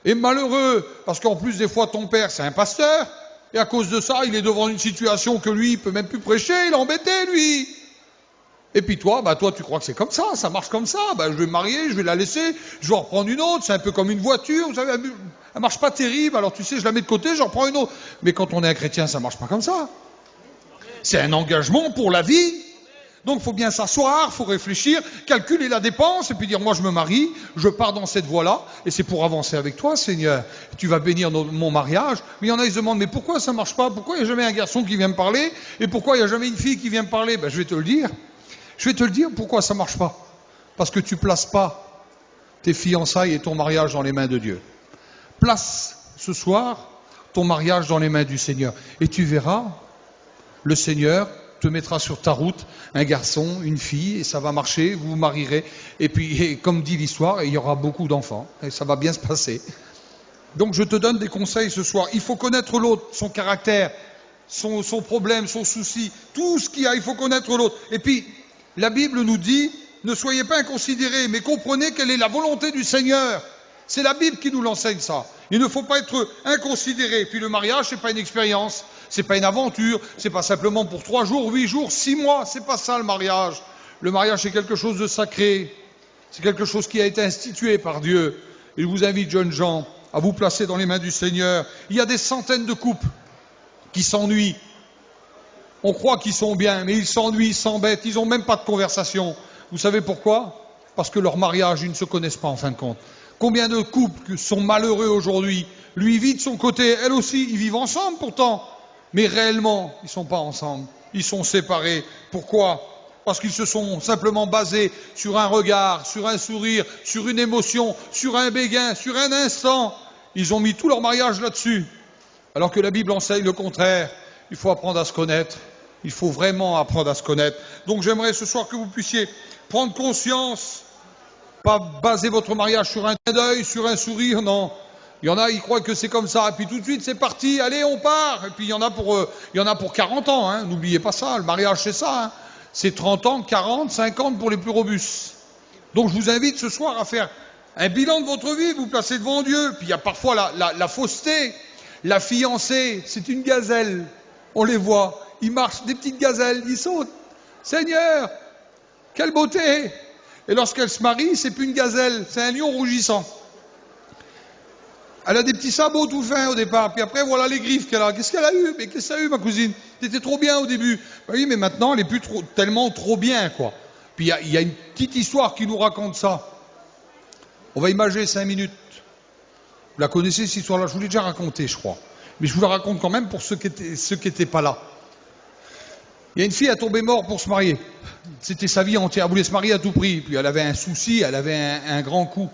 est malheureux, parce qu'en plus, des fois, ton père, c'est un pasteur, et à cause de ça, il est devant une situation que lui, il peut même plus prêcher, il est embêté, lui. Et puis toi, tu crois que c'est comme ça marche comme ça, je vais me marier, je vais la laisser, je vais en reprendre une autre, c'est un peu comme une voiture, vous savez, elle marche pas terrible, alors tu sais, je la mets de côté, j'en reprends une autre. Mais quand on est un chrétien, ça marche pas comme ça. C'est un engagement pour la vie. Donc il faut bien s'asseoir, il faut réfléchir, calculer la dépense et puis dire moi je me marie, je pars dans cette voie-là et c'est pour avancer avec toi Seigneur. Tu vas bénir mon mariage. Mais il y en a qui se demandent mais pourquoi ça marche pas? Pourquoi il n'y a jamais un garçon qui vient me parler? Et pourquoi il n'y a jamais une fille qui vient me parler? Je vais te le dire. Je vais te le dire pourquoi ça marche pas. Parce que tu places pas tes fiançailles et ton mariage dans les mains de Dieu. Place ce soir ton mariage dans les mains du Seigneur et tu verras le Seigneur te mettra sur ta route un garçon, une fille, et ça va marcher, vous vous marierez, et puis, comme dit l'histoire, il y aura beaucoup d'enfants, et ça va bien se passer. Donc je te donne des conseils ce soir. Il faut connaître l'autre, son caractère, son problème, son souci, tout ce qu'il y a, il faut connaître l'autre. Et puis, la Bible nous dit, ne soyez pas inconsidérés, mais comprenez quelle est la volonté du Seigneur. C'est la Bible qui nous l'enseigne ça. Il ne faut pas être inconsidéré. Puis le mariage, c'est pas une expérience, c'est pas une aventure, c'est pas simplement pour 3 jours, 8 jours, 6 mois. C'est pas ça le mariage. Le mariage, c'est quelque chose de sacré. C'est quelque chose qui a été institué par Dieu. Et je vous invite, jeunes gens, à vous placer dans les mains du Seigneur. Il y a des centaines de couples qui s'ennuient. On croit qu'ils sont bien, mais ils s'ennuient, ils s'embêtent, ils n'ont même pas de conversation. Vous savez pourquoi? Parce que leur mariage, ils ne se connaissent pas en fin de compte. Combien de couples sont malheureux aujourd'hui? Lui vit de son côté, elle aussi, ils vivent ensemble pourtant. Mais réellement, ils ne sont pas ensemble. Ils sont séparés. Pourquoi? Parce qu'ils se sont simplement basés sur un regard, sur un sourire, sur une émotion, sur un béguin, sur un instant. Ils ont mis tout leur mariage là-dessus. Alors que la Bible enseigne le contraire. Il faut apprendre à se connaître. Il faut vraiment apprendre à se connaître. Donc j'aimerais ce soir que vous puissiez prendre conscience. Pas baser votre mariage sur un clin d'œil, sur un sourire, non. Il y en a, ils croient que c'est comme ça. Et puis tout de suite, c'est parti, allez, on part. Et puis il y en a pour 40 ans, hein. N'oubliez pas ça, le mariage c'est ça. Hein. C'est 30 ans, 40, 50 pour les plus robustes. Donc je vous invite ce soir à faire un bilan de votre vie, vous placez devant Dieu. Puis il y a parfois la fausseté. La fiancée, c'est une gazelle. On les voit, ils marchent, des petites gazelles, ils sautent. Seigneur, quelle beauté! Et lorsqu'elle se marie, c'est plus une gazelle, c'est un lion rougissant. Elle a des petits sabots tout fins au départ, puis après voilà les griffes qu'elle a. Qu'est-ce qu'elle a eu? Mais qu'est-ce qu'elle a eu, ma cousine? T'étais trop bien au début. Ben oui, mais maintenant elle est plus tellement trop bien, quoi. Puis il y a une petite histoire qui nous raconte ça. On va imaginer 5 minutes. Vous la connaissez cette histoire-là? Je vous l'ai déjà racontée, je crois. Mais je vous la raconte quand même pour ceux qui étaient pas là. Il y a une fille, elle tombait morte pour se marier. C'était sa vie entière. Elle voulait se marier à tout prix. Puis elle avait un souci, elle avait un grand coup.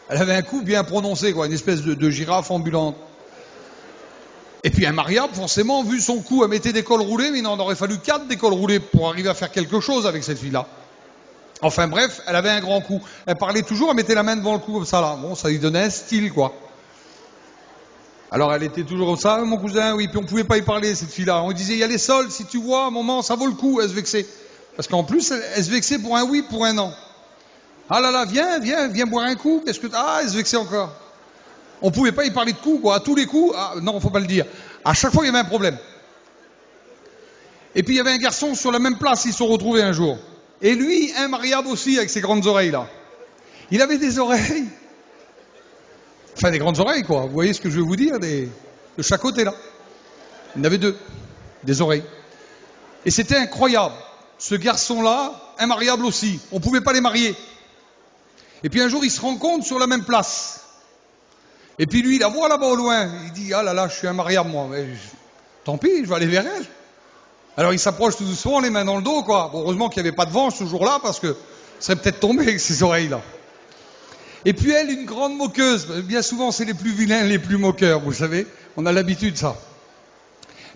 Elle avait un coup bien prononcé, quoi, une espèce de girafe ambulante. Et puis un mariable, forcément, vu son coup, elle mettait des cols roulés, mais il en aurait fallu 4 des cols roulés pour arriver à faire quelque chose avec cette fille-là. Enfin bref, elle avait un grand coup. Elle parlait toujours, elle mettait la main devant le cou comme ça, là. Bon, ça lui donnait un style, quoi. Alors elle était toujours comme ça, mon cousin, oui, puis on pouvait pas y parler, cette fille-là. On lui disait, il y a les soldes, si tu vois, à un moment, ça vaut le coup, elle se vexait. Parce qu'en plus, elle se vexait pour un oui, pour un non. Ah là là, viens boire un coup, qu'est-ce que... Ah, elle se vexait encore. On pouvait pas y parler de coups, quoi, à tous les coups, ah, non, faut pas le dire. À chaque fois, il y avait un problème. Et puis il y avait un garçon sur la même place, ils se sont retrouvés un jour. Et lui, un mariable aussi, avec ses grandes oreilles, là. Il avait des oreilles... Enfin, des grandes oreilles, quoi. Vous voyez ce que je veux vous dire, de chaque côté, là. Il y en avait 2, des oreilles. Et c'était incroyable. Ce garçon-là, immariable aussi. On ne pouvait pas les marier. Et puis un jour, ils se rencontrent sur la même place. Et puis lui, il la voit là-bas au loin. Il dit, ah là là, je suis immariable, moi. Mais tant pis, je vais aller vers elle. Alors il s'approche tout doucement, les mains dans le dos, quoi. Bon, heureusement qu'il n'y avait pas de vent ce jour-là, parce que serait peut-être tombé avec ces oreilles-là. Et puis elle, une grande moqueuse. Bien souvent, c'est les plus vilains, les plus moqueurs, vous savez. On a l'habitude, ça.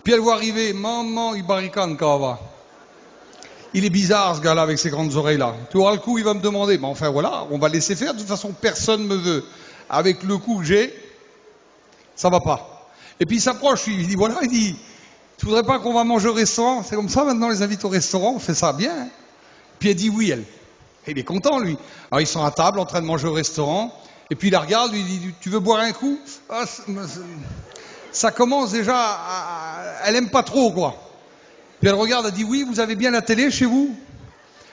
Puis elle voit arriver, maman, il barricade, Kava. Il est bizarre, ce gars-là, avec ses grandes oreilles-là. Tu auras le coup, il va me demander. Mais enfin, voilà, on va laisser faire. De toute façon, personne ne me veut. Avec le coup que j'ai, ça va pas. Et puis il s'approche, il dit, voilà, il dit, tu voudrais pas qu'on va manger au restaurant? C'est comme ça, maintenant, les invitent au restaurant, on fait ça bien. Hein. Puis elle dit oui, elle. Il est content, lui. Alors, ils sont à table, en train de manger au restaurant. Et puis, il la regarde, lui dit, tu veux boire un coup? Ah, ça commence déjà elle aime pas trop, quoi. Puis elle regarde, elle dit, oui, vous avez bien la télé chez vous?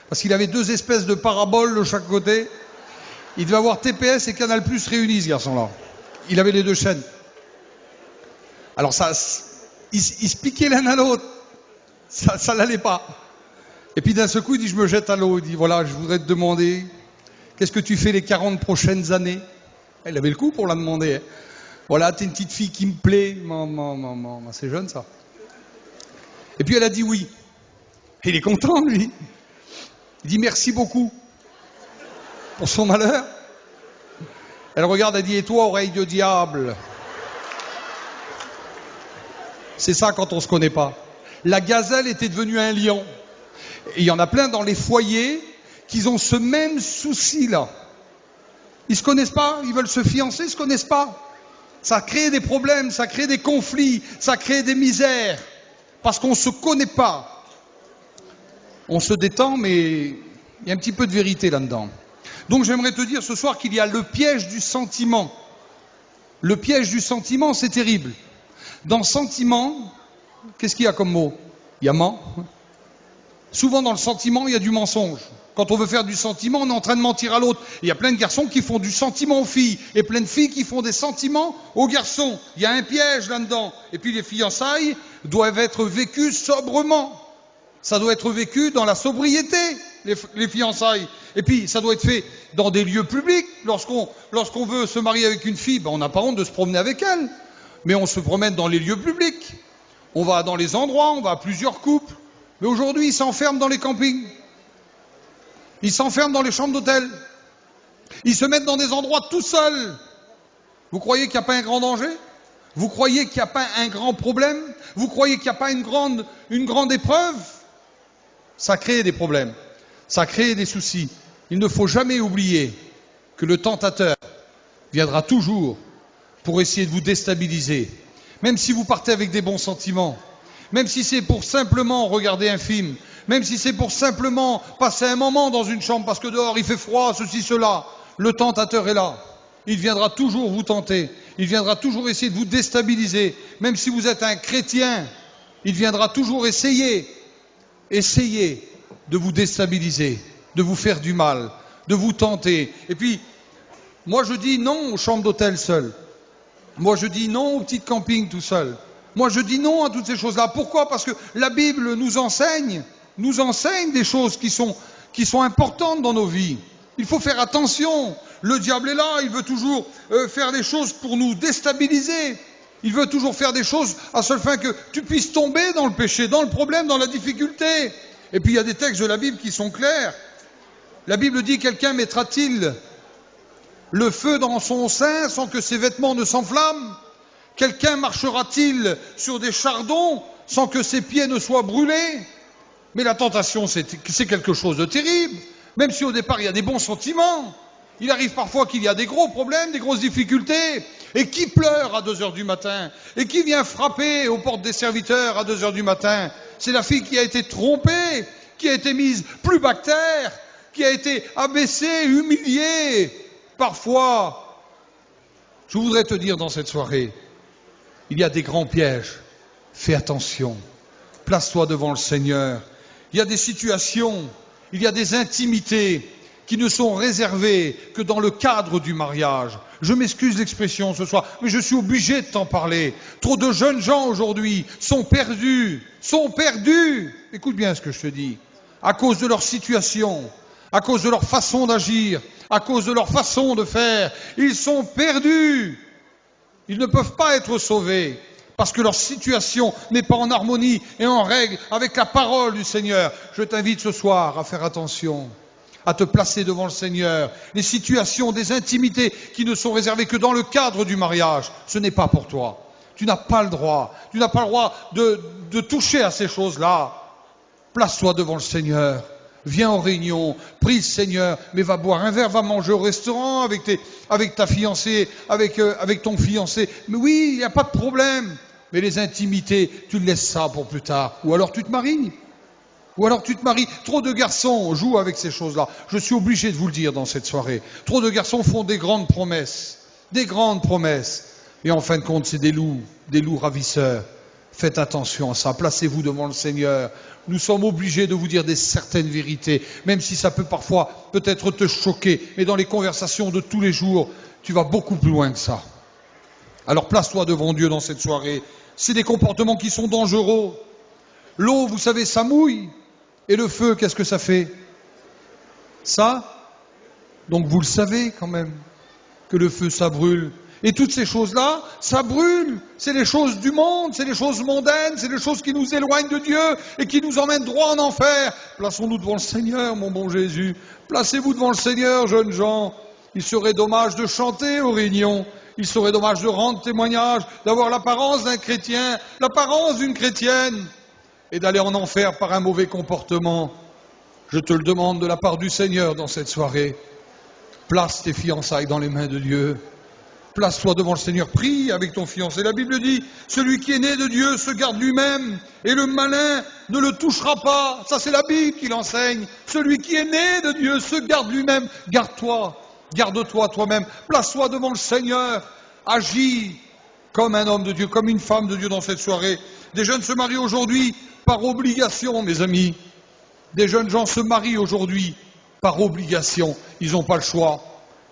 Parce qu'il avait 2 espèces de paraboles de chaque côté. Il devait avoir TPS et Canal+ réunis, ce garçon-là. Il avait les 2 chaînes. Alors, ils se piquaient l'un à l'autre. Ça l'allait pas. Et puis d'un seul coup, il dit, je me jette à l'eau. Il dit, voilà, je voudrais te demander, qu'est-ce que tu fais les 40 prochaines années? Elle avait le coup pour la demander. Hein. Voilà, t'es une petite fille qui me plaît. Maman, c'est jeune, ça. Et puis elle a dit oui. Et il est content, lui. Il dit, merci beaucoup pour son malheur. Elle regarde, elle dit, et toi, oreille de diable? C'est ça quand on se connaît pas. La gazelle était devenue un lion. Et il y en a plein dans les foyers qui ont ce même souci-là. Ils se connaissent pas, ils veulent se fiancer, ils se connaissent pas. Ça crée des problèmes, ça crée des conflits, ça crée des misères. Parce qu'on se connaît pas. On se détend, mais il y a un petit peu de vérité là-dedans. Donc j'aimerais te dire ce soir qu'il y a le piège du sentiment. Le piège du sentiment, c'est terrible. Dans sentiment, qu'est-ce qu'il y a comme mot? Il y a ment. Souvent dans le sentiment, il y a du mensonge. Quand on veut faire du sentiment, on est en train de mentir à l'autre. Il y a plein de garçons qui font du sentiment aux filles et plein de filles qui font des sentiments aux garçons. Il y a un piège là-dedans. Et puis les fiançailles doivent être vécues sobrement. Ça doit être vécu dans la sobriété, les fiançailles. Et puis ça doit être fait dans des lieux publics. Lorsqu'on veut se marier avec une fille, on n'a pas honte de se promener avec elle. Mais on se promène dans les lieux publics. On va dans les endroits, on va à plusieurs couples. Mais aujourd'hui, ils s'enferment dans les campings. Ils s'enferment dans les chambres d'hôtel. Ils se mettent dans des endroits tout seuls. Vous croyez qu'il n'y a pas un grand danger? Vous croyez qu'il n'y a pas un grand problème? Vous croyez qu'il n'y a pas une grande épreuve? Ça crée des problèmes. Ça crée des soucis. Il ne faut jamais oublier que le tentateur viendra toujours pour essayer de vous déstabiliser. Même si vous partez avec des bons sentiments. Même si c'est pour simplement regarder un film, même si c'est pour simplement passer un moment dans une chambre parce que dehors il fait froid, ceci, cela, le tentateur est là. Il viendra toujours vous tenter, il viendra toujours essayer de vous déstabiliser, même si vous êtes un chrétien, il viendra toujours essayer de vous déstabiliser, de vous faire du mal, de vous tenter. Et puis, moi je dis non aux chambres d'hôtel seules. Moi je dis non aux petits campings tout seuls. Moi je dis non à toutes ces choses-là. Pourquoi? Parce que la Bible nous enseigne des choses qui sont importantes dans nos vies. Il faut faire attention. Le diable est là, il veut toujours faire des choses pour nous déstabiliser. Il veut toujours faire des choses à seule fin que tu puisses tomber dans le péché, dans le problème, dans la difficulté. Et puis il y a des textes de la Bible qui sont clairs. La Bible dit, quelqu'un mettra-t-il le feu dans son sein sans que ses vêtements ne s'enflamment? Quelqu'un marchera-t-il sur des chardons sans que ses pieds ne soient brûlés? Mais la tentation, c'est quelque chose de terrible. Même si au départ il y a des bons sentiments, il arrive parfois qu'il y a des gros problèmes, des grosses difficultés. Et qui pleure à 2 heures du matin? Et qui vient frapper aux portes des serviteurs à 2 heures du matin? C'est la fille qui a été trompée, qui a été mise plus bas que terre, qui a été abaissée, humiliée. Parfois, je voudrais te dire dans cette soirée, il y a des grands pièges. Fais attention. Place-toi devant le Seigneur. Il y a des situations, il y a des intimités qui ne sont réservées que dans le cadre du mariage. Je m'excuse l'expression ce soir, mais je suis obligé de t'en parler. Trop de jeunes gens aujourd'hui sont perdus. Écoute bien ce que je te dis. À cause de leur situation, à cause de leur façon d'agir, à cause de leur façon de faire, ils sont perdus. Ils ne peuvent pas être sauvés parce que leur situation n'est pas en harmonie et en règle avec la parole du Seigneur. Je t'invite ce soir à faire attention, à te placer devant le Seigneur. Les situations, des intimités qui ne sont réservées que dans le cadre du mariage, ce n'est pas pour toi. Tu n'as pas le droit. Tu n'as pas le droit de toucher à ces choses-là. Place-toi devant le Seigneur. Viens aux réunions, prie le Seigneur, mais va boire un verre, va manger au restaurant avec ta fiancée, avec ton fiancé. Mais oui, il n'y a pas de problème. Mais les intimités, tu laisses ça pour plus tard. Ou alors tu te maries. Trop de garçons jouent avec ces choses-là. Je suis obligé de vous le dire dans cette soirée. Trop de garçons font des grandes promesses. Et en fin de compte, c'est des loups ravisseurs. Faites attention à ça, placez-vous devant le Seigneur. Nous sommes obligés de vous dire certaines vérités, même si ça peut parfois peut-être te choquer. Mais dans les conversations de tous les jours, tu vas beaucoup plus loin que ça. Alors place-toi devant Dieu dans cette soirée. C'est des comportements qui sont dangereux. L'eau, vous savez, ça mouille. Et le feu, qu'est-ce que ça fait? Ça. Donc vous le savez quand même, que le feu, ça brûle. Et toutes ces choses-là, ça brûle. C'est les choses du monde, c'est les choses mondaines, c'est les choses qui nous éloignent de Dieu et qui nous emmènent droit en enfer. Plaçons-nous devant le Seigneur, mon bon Jésus. Placez-vous devant le Seigneur, jeunes gens. Il serait dommage de chanter aux réunions. Il serait dommage de rendre témoignage, d'avoir l'apparence d'un chrétien, l'apparence d'une chrétienne, et d'aller en enfer par un mauvais comportement. Je te le demande de la part du Seigneur dans cette soirée. Place tes fiançailles dans les mains de Dieu. Place-toi devant le Seigneur, prie avec ton fiancé. La Bible dit, celui qui est né de Dieu se garde lui-même, et le malin ne le touchera pas. Ça, c'est la Bible qui l'enseigne. Celui qui est né de Dieu se garde lui-même. Garde-toi toi-même. Place-toi devant le Seigneur. Agis comme un homme de Dieu, comme une femme de Dieu dans cette soirée. Des jeunes se marient aujourd'hui par obligation, mes amis. Des jeunes gens se marient aujourd'hui par obligation. Ils n'ont pas le choix.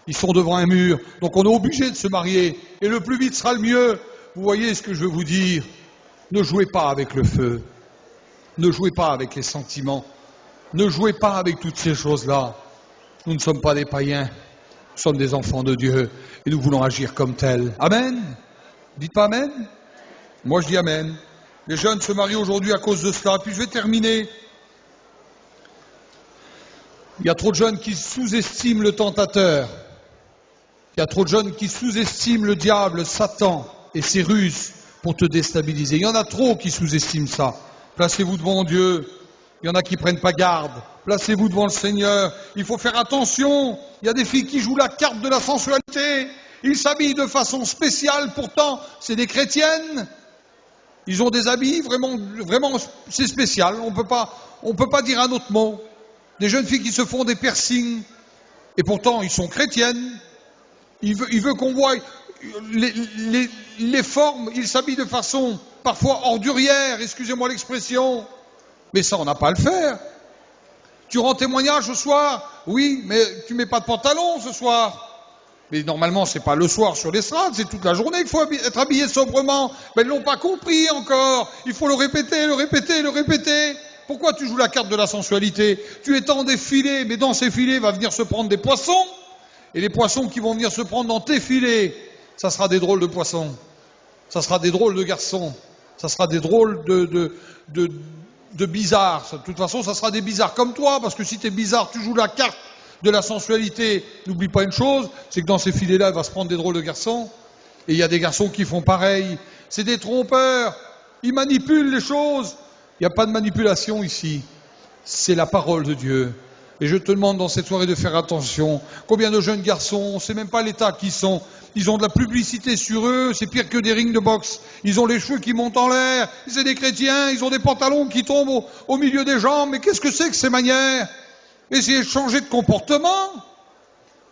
Ils sont devant un mur, donc on est obligé de se marier. Et le plus vite sera le mieux. Vous voyez ce que je veux vous dire? Ne jouez pas avec le feu. Ne jouez pas avec les sentiments. Ne jouez pas avec toutes ces choses-là. Nous ne sommes pas des païens. Nous sommes des enfants de Dieu. Et nous voulons agir comme tels. Amen. Dites pas Amen? Moi je dis Amen. Les jeunes se marient aujourd'hui à cause de cela. Puis je vais terminer. Il y a trop de jeunes qui sous-estiment le tentateur. Il y a trop de jeunes qui sous-estiment le diable, Satan et ses ruses pour te déstabiliser. Il y en a trop qui sous-estiment ça. Placez-vous devant Dieu. Il y en a qui ne prennent pas garde. Placez-vous devant le Seigneur. Il faut faire attention. Il y a des filles qui jouent la carte de la sensualité. Ils s'habillent de façon spéciale. Pourtant, c'est des chrétiennes. Ils ont des habits vraiment, c'est spécial. On peut pas dire un autre mot. Des jeunes filles qui se font des piercings, et pourtant ils sont chrétiennes. Il veut qu'on voie les formes. Ils s'habillent de façon parfois ordurière, excusez-moi l'expression. Mais ça, on n'a pas à le faire. Tu rends témoignage ce soir? Oui, mais tu mets pas de pantalon ce soir. Mais normalement, c'est pas le soir sur l'estrade, c'est toute la journée qu'il faut être habillé sobrement. Mais ils l'ont pas compris encore. Il faut le répéter, le répéter, le répéter. Pourquoi tu joues la carte de la sensualité? Tu étends des filets, mais dans ces filets va venir se prendre des poissons. Et les poissons qui vont venir se prendre dans tes filets, ça sera des drôles de poissons. Ça sera des drôles de garçons. Ça sera des drôles de bizarres. De toute façon, ça sera des bizarres comme toi, parce que si t'es bizarre, tu joues la carte de la sensualité. N'oublie pas une chose, c'est que dans ces filets-là, il va se prendre des drôles de garçons. Et il y a des garçons qui font pareil. C'est des trompeurs. Ils manipulent les choses. Il n'y a pas de manipulation ici. C'est la parole de Dieu. Et je te demande dans cette soirée de faire attention. Combien de jeunes garçons, on ne sait même pas l'état qu'ils sont. Ils ont de la publicité sur eux, c'est pire que des rings de boxe. Ils ont les cheveux qui montent en l'air, c'est des chrétiens, ils ont des pantalons qui tombent au milieu des jambes. Mais qu'est-ce que c'est que ces manières? Essayez de changer de comportement.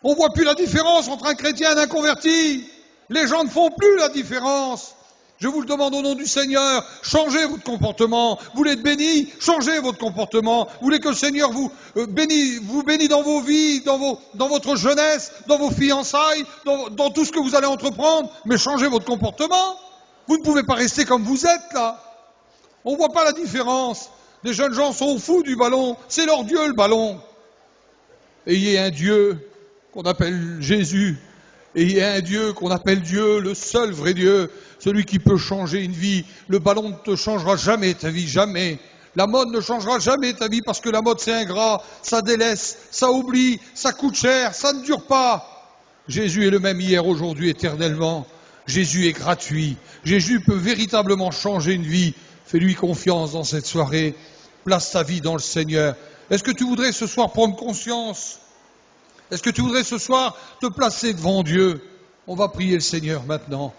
On ne voit plus la différence entre un chrétien et un converti. Les gens ne font plus la différence. Je vous le demande au nom du Seigneur, changez votre comportement. Vous voulez être béni, changez votre comportement. Vous voulez que le Seigneur vous bénisse dans vos vies, dans votre jeunesse, dans vos fiançailles, dans tout ce que vous allez entreprendre, mais changez votre comportement. Vous ne pouvez pas rester comme vous êtes là. On ne voit pas la différence. Les jeunes gens sont fous du ballon, c'est leur Dieu le ballon. Ayez un Dieu qu'on appelle Jésus. Ayez un Dieu qu'on appelle Dieu, le seul vrai Dieu, celui qui peut changer une vie. Le ballon ne te changera jamais ta vie, jamais. La mode ne changera jamais ta vie parce que la mode c'est ingrat, ça délaisse, ça oublie, ça coûte cher, ça ne dure pas. Jésus est le même hier, aujourd'hui, éternellement. Jésus est gratuit. Jésus peut véritablement changer une vie. Fais-lui confiance dans cette soirée. Place ta vie dans le Seigneur. Est-ce que tu voudrais ce soir prendre conscience? Est-ce que tu voudrais ce soir te placer devant Dieu? On va prier le Seigneur maintenant.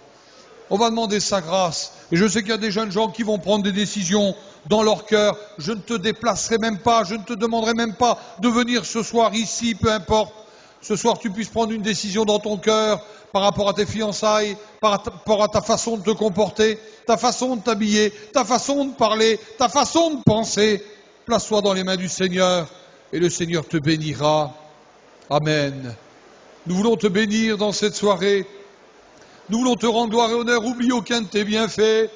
On va demander sa grâce. Et je sais qu'il y a des jeunes gens qui vont prendre des décisions dans leur cœur. Je ne te déplacerai même pas, je ne te demanderai même pas de venir ce soir ici, peu importe. Ce soir, tu puisses prendre une décision dans ton cœur par rapport à tes fiançailles, par rapport à ta façon de te comporter, ta façon de t'habiller, ta façon de parler, ta façon de penser. Place-toi dans les mains du Seigneur et le Seigneur te bénira. Amen. Nous voulons te bénir dans cette soirée. Nous voulons te rendre gloire et honneur. Oublie aucun de tes bienfaits.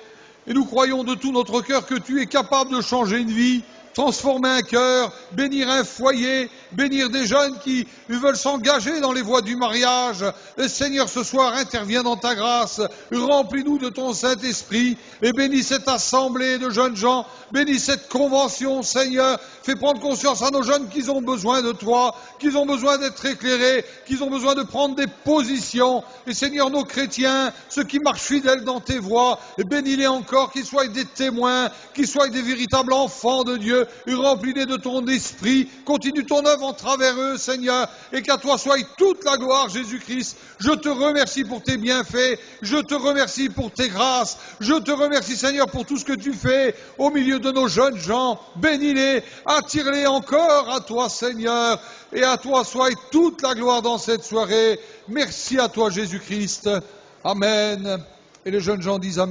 Et nous croyons de tout notre cœur que tu es capable de changer une vie, transformer un cœur, bénir un foyer, bénir des jeunes qui veulent s'engager dans les voies du mariage. Le Seigneur, ce soir, intervient dans ta grâce. Remplis-nous de ton Saint-Esprit et bénis cette assemblée de jeunes gens. Bénis cette convention, Seigneur. Fais prendre conscience à nos jeunes qu'ils ont besoin de toi, qu'ils ont besoin d'être éclairés, qu'ils ont besoin de prendre des positions. Et Seigneur, nos chrétiens, ceux qui marchent fidèles dans tes voies, bénis-les encore, qu'ils soient des témoins, qu'ils soient des véritables enfants de Dieu. Remplis-les de ton esprit. Continue ton œuvre en travers eux, Seigneur. Et qu'à toi soit toute la gloire, Jésus-Christ. Je te remercie pour tes bienfaits. Je te remercie pour tes grâces. Je te remercie, Seigneur, pour tout ce que tu fais au milieu de nos jeunes gens. Bénis-les. Attire-les encore à toi, Seigneur, et à toi soit toute la gloire dans cette soirée. Merci à toi, Jésus-Christ. Amen. Et les jeunes gens disent Amen.